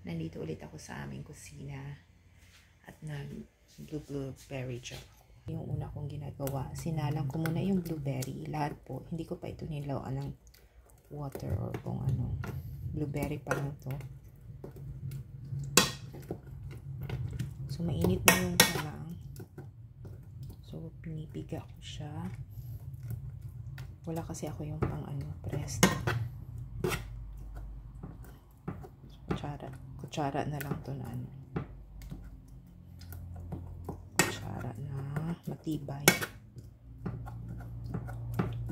nandito ulit ako sa aming kusina at blueberry jam ako. Yung una kong ginagawa, sinalang ko muna yung blueberry, lahat po, hindi ko pa ito nilawan ng water or kung ano, blueberry pa lang to. So mainit na yung salang, so pinipiga ko siya. Wala kasi ako yung pang ano, pressed. Kutsara na lang to na ano. Kutsara na matibay.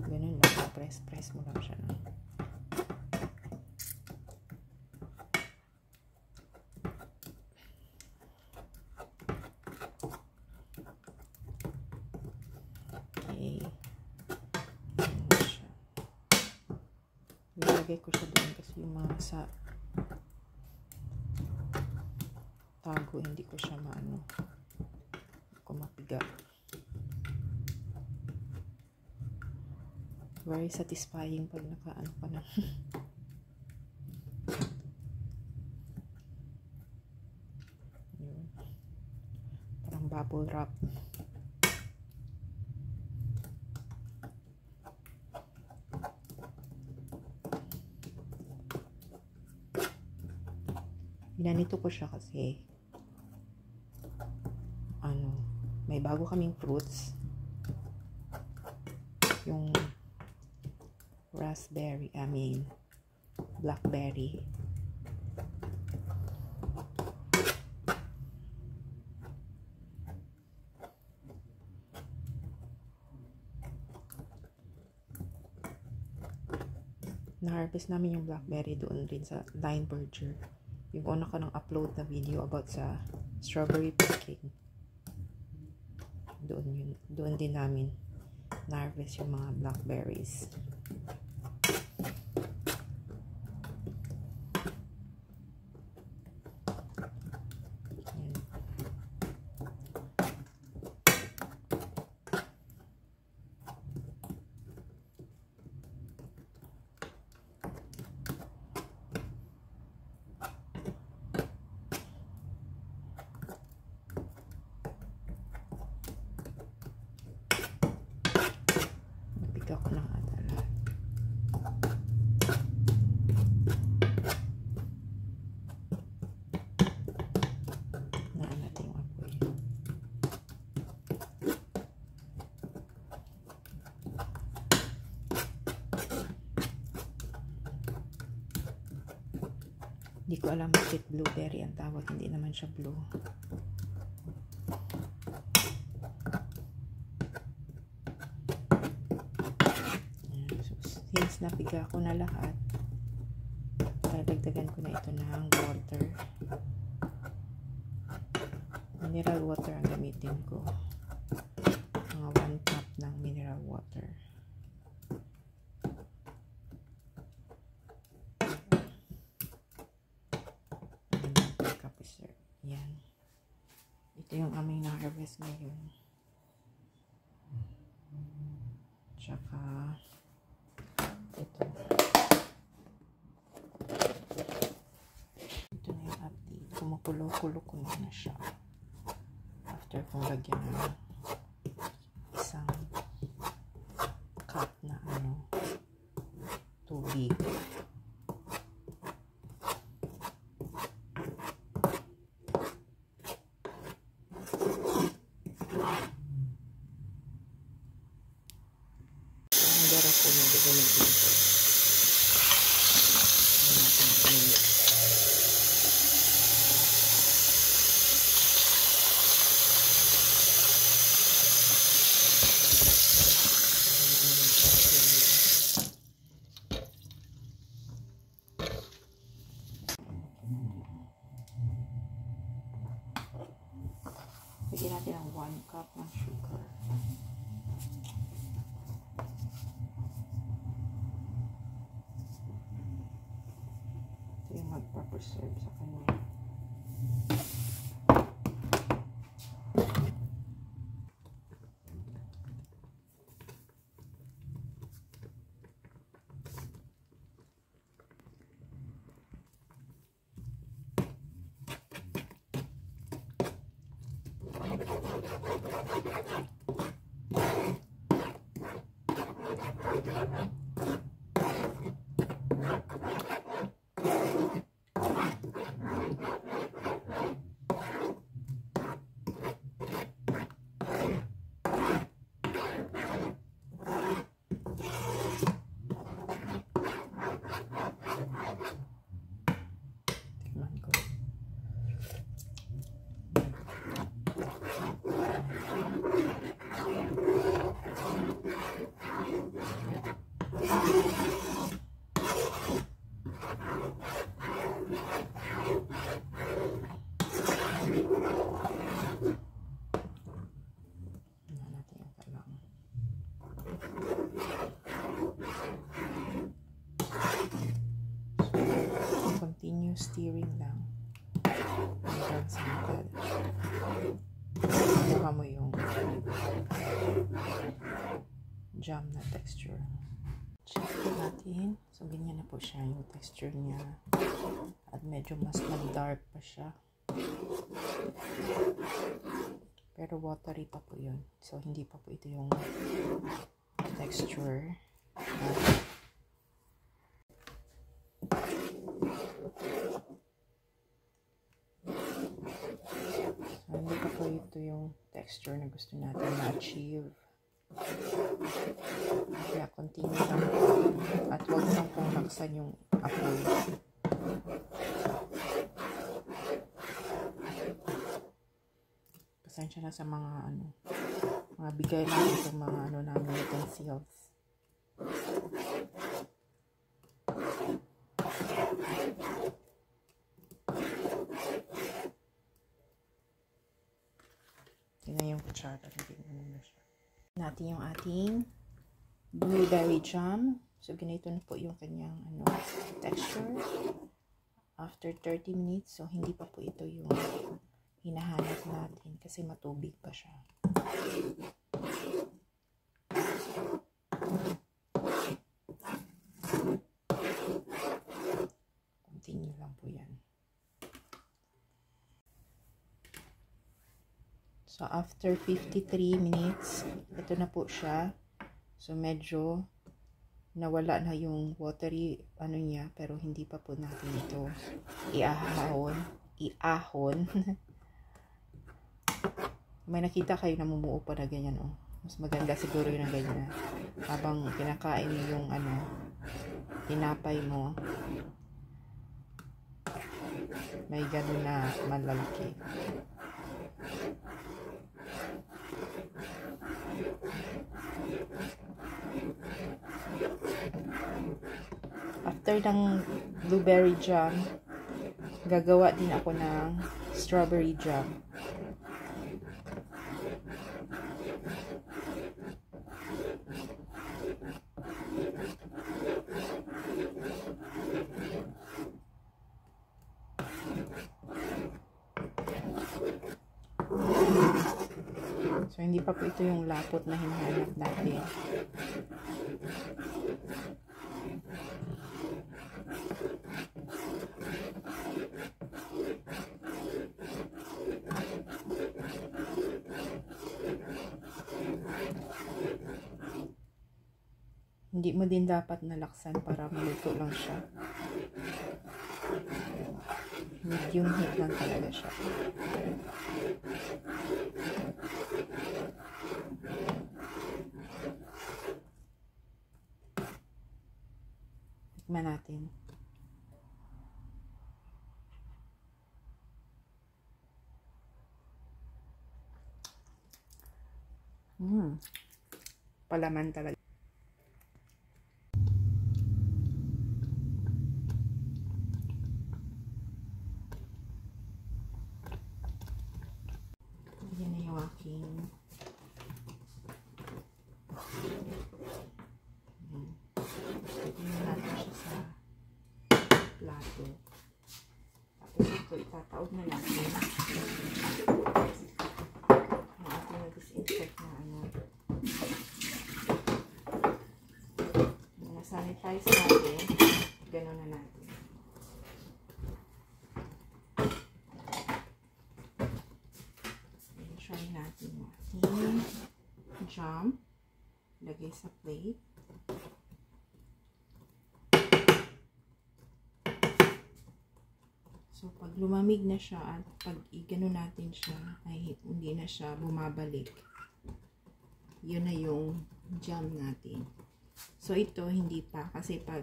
Ganun lang, press mo lang siya. No? Okay. Ilagay ko siya doon kasi yung mga sa tago, hindi ko siya maano, kung mapiga. Very satisfying pag nakaano ka na. Parang bubble wrap. Ginanito ko siya kasi ano, may bago kaming fruits, yung raspberry, blackberry. Na-harvest namin yung blackberry doon rin sa Line Burger. Yung una ko nang upload na video about sa strawberry picking. Doon din namin na-harvest yung mga blackberries. Ako ng adala. Naan natin yung apoy. Hindi ko alam bakit blueberry ang tawag, hindi naman siya blue. Since napiga ko na lahat, dagdagan ko na ito ng water. Mineral water ang gamitin ko. Mga 1 cup ng mineral water. Yan. Ito yung aming na-harvest ngayon. Tsaka ito na yung update. Kumukulo-kulo ko na siya after kong lagyan ng isang cup na tubig. Bigyan natin ang 1 cup ng sugar. Ito yung magpa-preserve sa kanya. Continue stirring lang hanggang sa mukha mo yung jam na texture. Check natin. So, ganyan na po siya yung texture niya. At medyo mas nag-dark pa siya. Pero watery pa po yun. So, hindi pa po ito yung texture. So, hindi pa po ito yung texture na gusto natin na-achieve. Kaya continue lang at huwag lang pong laksan yung apoy. Pasensya na sa mga mga bigay lang itong mga namin utensils. Tingnan yung kutsara, na siya. Natin yung ating blueberry jam. So, ganito na po yung kanyang texture. After 30 minutes, so hindi pa po ito yung hinahanap natin kasi matubig pa siya. Continue lang po yan. So, after 53 minutes, ito na po siya. So, medyo nawala na yung watery niya, pero hindi pa po natin ito iahon. May nakita kayo namumuo pa na ganyan, oh. Mas maganda siguro yun na ganyan. Habang kinakain yung tinapay mo, may ganun na malalaki. After ng blueberry jam, gagawa din ako ng strawberry jam. So, hindi pa po ito yung lapot na hinahanap natin. Hindi mo din dapat nalaksan para maluto lang siya. Medium heat lang talaga siya. Tikman natin. Palaman talaga. Yan na yung aking tignan natin siya sa plato. Tapos ito itataob na natin yung ating na-disinfect na na-sanitize natin. Ganun na natin. Try natin natin. jam. Lagay sa plate. So, pag lumamig na siya at pag igano natin siya, ay hindi na siya bumabalik. Yun na yung jam natin. So, ito hindi pa. Kasi pag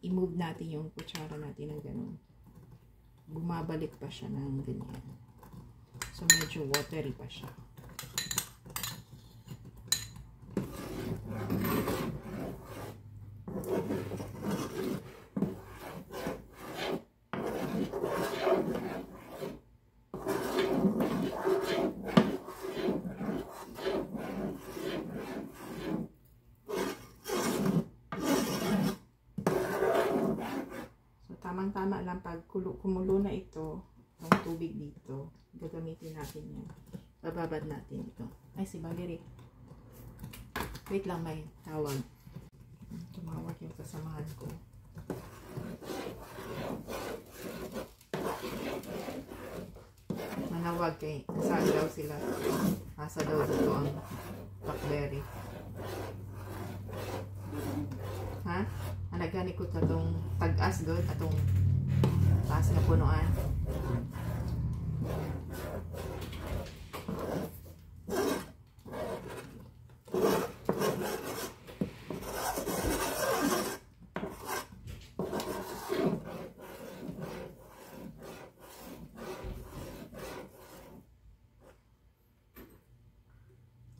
i-move natin yung kutsara natin ng ganun, bumabalik pa siya ng ganyan. So, medyo watery pa siya. Tamang-tama lang pag kumulo na ito, ang tubig dito, gagamitin natin yan. Bababad natin ito. Ay, si Valerie. Wait lang, may tawag. Tumawag yung kasamahan ko. Manawag kay, saan daw sila? Asa daw dito ang blackberry. Ha? Anagani ko itong tag-as doon, atong taas na punuan.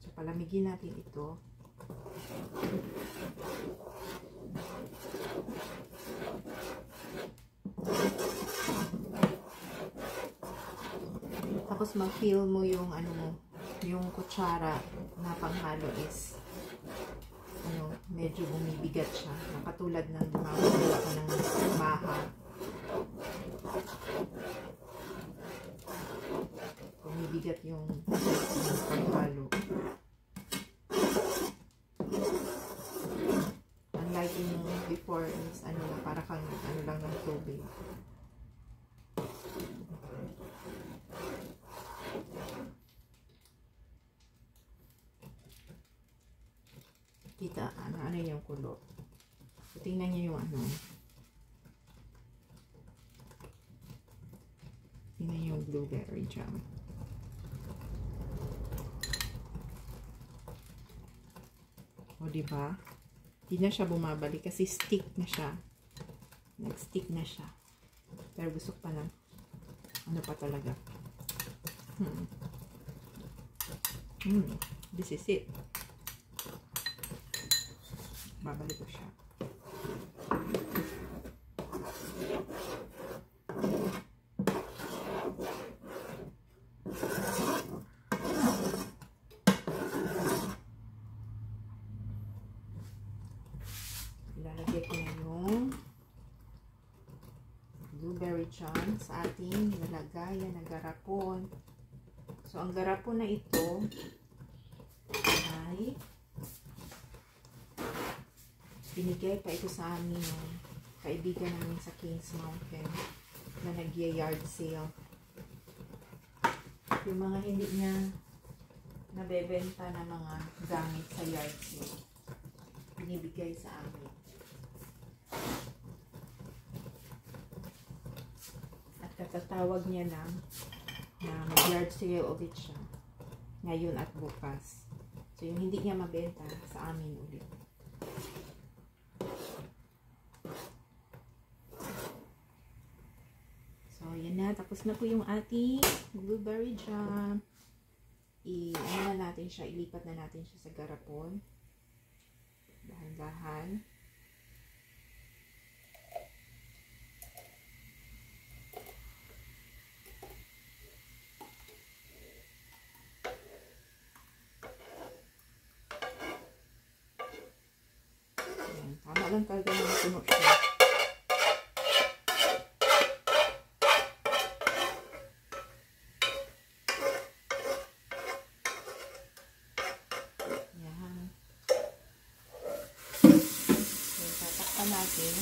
So, palamigin natin ito. Tapos mag-feel mo yung ano mo, yung kutsara na panghalo is medyo bumibigat siya. Nakatulad ng gumagawa ko ng maha. Bumibigat yung panghalo. Unlike yung before is para kang lang ng tubig. Kita, ano yung kulo. So, tingnan nyo yung tingnan yung blueberry jam. O, diba? Hindi na siya bumabalik kasi stick na siya. Nag-stick na siya. Pero gusto pa lang. Ano pa talaga? This is it. Babalik ko siya. Ilalagay ko na yung blueberry jam sa ating lalagayan na garapon. So, ang garapon na ito ay binigay pa ito sa amin ng kaibigan namin sa Kings Mountain na nag-yard sale. Yung mga hindi niya nabebenta na mga gamit sa yard sale, binibigay sa amin. At katatawag niya lang na mag-yard sale ulit siya ngayon at bukas. So, yung hindi niya mabenta sa amin ulit. So, yan na. Tapos na po yung ating blueberry jam. Ano na natin siya, ilipat na natin siya sa garapon. Dahan-dahan. Ayan. Tama lang talaga na puno siya. Natin.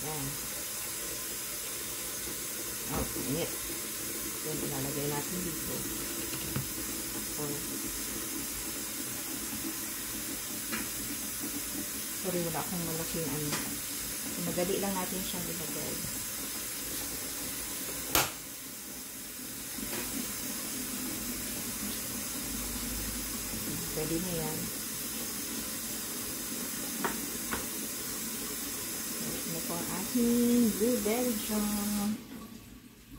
Yan. Oh, init. Then, ilalagay natin dito. So, sorry, wala akong malaking ano. So, madali lang natin siyang ilagay. Pwede na yan. Ito po ang ating blueberry jam.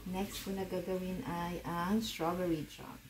Next ko na gagawin ay ang strawberry jam.